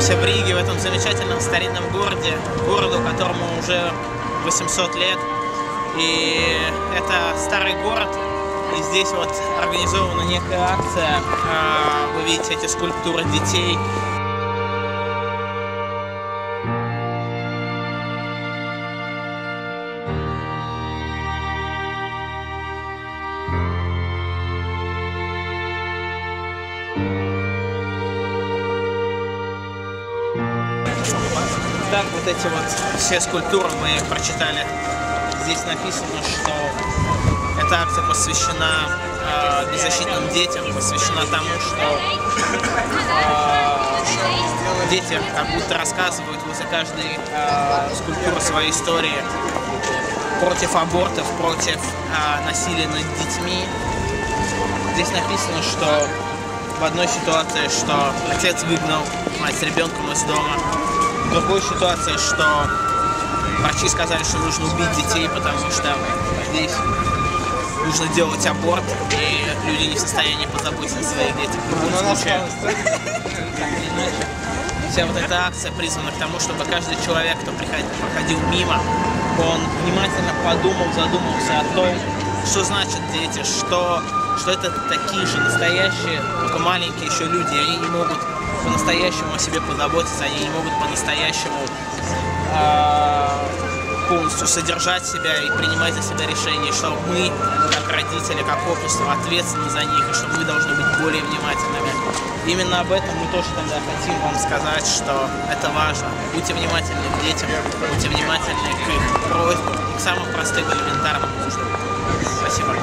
находимся в Риге, в этом замечательном старинном городу, которому уже 800 лет. И это старый город, и здесь вот организована некая акция. Вы видите эти скульптуры детей. Так, вот эти вот все скульптуры мы прочитали. Здесь написано, что эта акция посвящена беззащитным детям, посвящена тому, что дети как будто рассказывают возле каждой скульптуры своей истории против абортов, против насилия над детьми. Здесь написано, что в одной ситуации, что отец выгнал мать с ребенком из дома. В другой ситуации, что врачи сказали, что нужно убить детей, потому что здесь нужно делать аборт, и люди не в состоянии позаботиться о своих детях в любом случае. Вся вот эта акция призвана к тому, чтобы каждый человек, кто проходил мимо, он внимательно подумал, задумался о том, что значит дети, что это такие же настоящие, только маленькие еще люди, они не могут по-настоящему о себе позаботиться, они не могут по-настоящему полностью содержать себя и принимать за себя решения, что мы, как родители, как общество, ответственны за них, и что мы должны быть более внимательными. Именно об этом мы тоже тогда хотим вам сказать, что это важно. Будьте внимательны к детям, будьте внимательны к их просьбам, к самым простым элементарным нуждам. Спасибо.